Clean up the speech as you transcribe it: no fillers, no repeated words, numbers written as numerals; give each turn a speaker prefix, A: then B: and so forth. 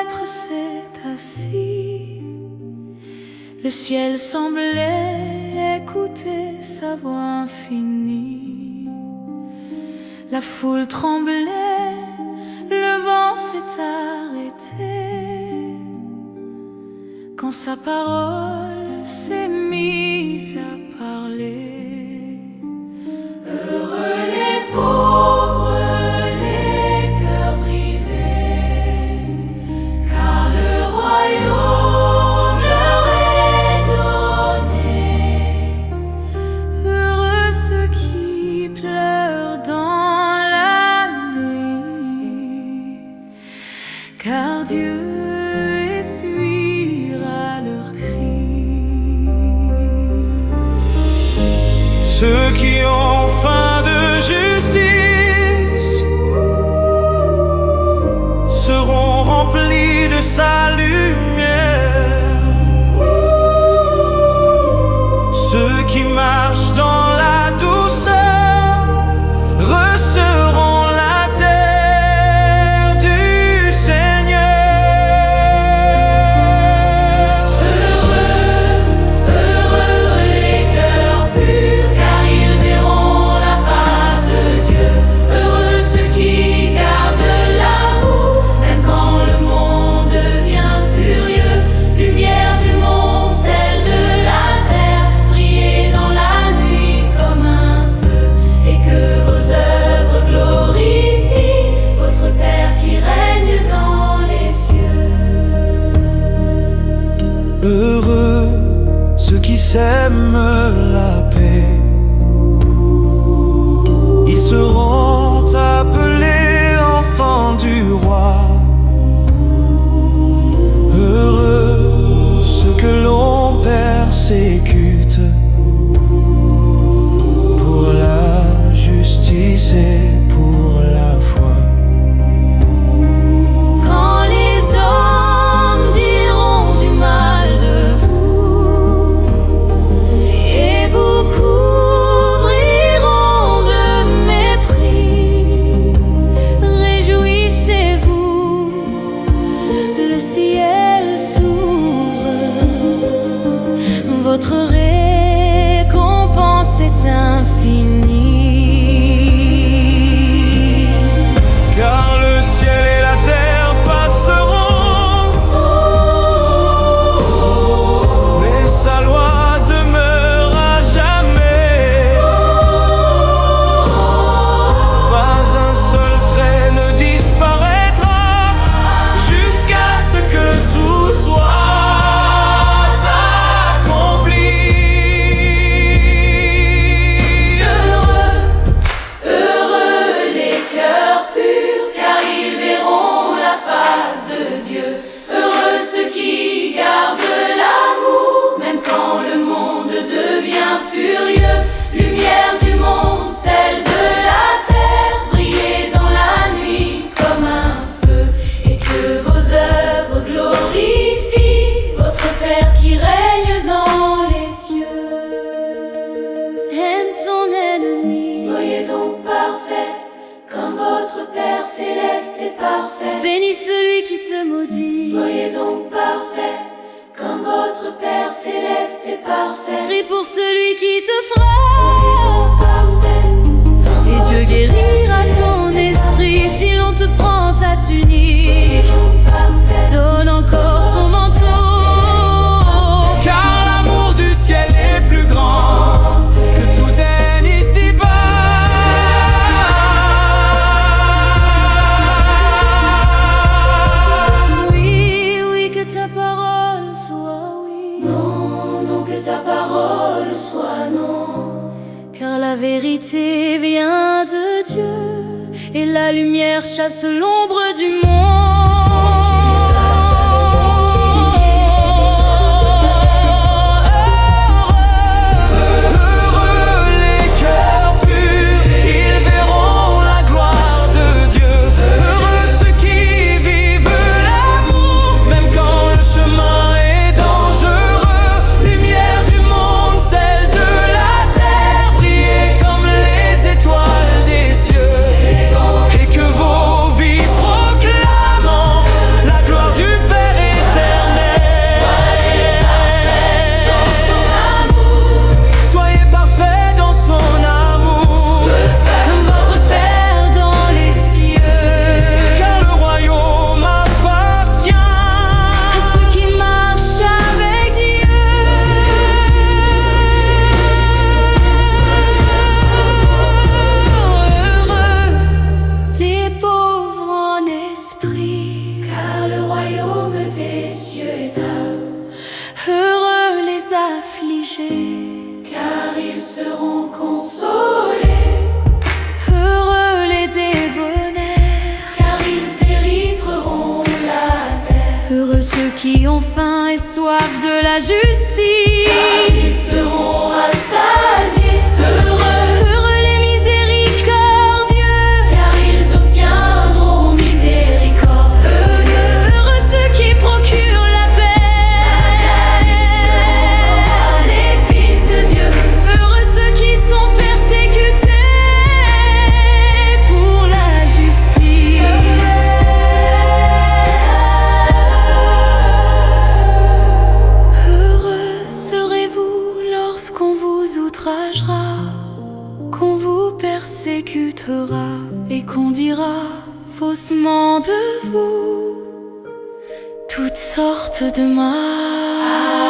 A: maître s'est assis. Le ciel semblait écouter sa voix infinie. La foule tremblait, le vent s'est arrêté quand sa parole s'est mise à parler. Heureux les pauvres, les cœurs brisés, car le royaume leur est donné. Heureux ceux qui pleurent dans la nuit, car Dieu essuiera leurs cris.
B: Ceux qui ont faim de justice seront remplis de sa lumière. Ceux qui marchent dans la douceur recevront la terre du Seigneur.
A: Heureux les cœurs purs, car ils verront la face de Dieu. Heureux ceux qui gardent l'amour, même quand le monde devient furieux. Lumière du monde, celle de la terre, brillez dans la nuit comme un feu, et que vos œuvres glorifient votre Père qui règne dans les cieux.
B: Heureux ceux qui sèment la paix, ils seront appelés enfants du roi. Heureux ceux que l'on persécute pour la justice et pour la foi.
A: Quand les hommes diront du mal de vous et vous couvriront de mépris, réjouissez-vous, le ciel s'ouvre, votre récompense est infinie.
B: Car le ciel et la terre passeront, mais sa loi demeure à jamais. Pas un seul trait ne disparaîtra jusqu'à ce que tout soit accompli.
A: Heureux les cœurs purs, car ils verront la face de Dieu. Heureux ceux qui gardent l'amour, même quand le monde devient furieux. Lumière du monde, celle de la terre, brillez dans la nuit comme un feu, et que vos œuvres glorifient votre Père qui règne dans les cieux. Aime ton ennemi, soyez donc parfaits, comme votre Père céleste est parfait. Bénis celui qui te maudit, soyez donc parfaits, comme votre Père céleste est parfait. Prie pour celui qui te frappe, et Dieu guérira ton esprit. Si l'on te prend ta tunique, donne encore ton manteau.
B: Car l'amour du ciel est plus grand que tout haine ici-bas.
A: Oui, oui, que ta parole soit oui. Non, non, que ta parole soit non. Car la vérité vient de Dieu, et la lumière chasse l'ombre du
B: Heureux les cœurs purs, ils verront la gloire de Dieu. Heureux ceux qui vivent l'amour, même quand le chemin est dangereux. Lumière du monde, celle de la terre, brillez comme les étoiles des cieux, et que vos vies proclament
C: rattachés,
A: car ils seront consolés.
C: Heureux les débonnaires,
A: Car ils hériteront la terre.
C: heureux ceux qui ont faim et soif de la justice,
A: Car ils seront rassasiés.
C: heureux les miséricordieux,
A: Car ils obtiendront miséricorde.
C: heureux ceux qui procurent la
A: Car ils seront
C: paix,
A: les fils de Dieu.
C: heureux ceux qui sont persécutés pour la justice. Heureux serez-vous lorsqu'on vous outragera, qu'on vous persécutera et qu'on dira faussement de vous toutes sortes de mal.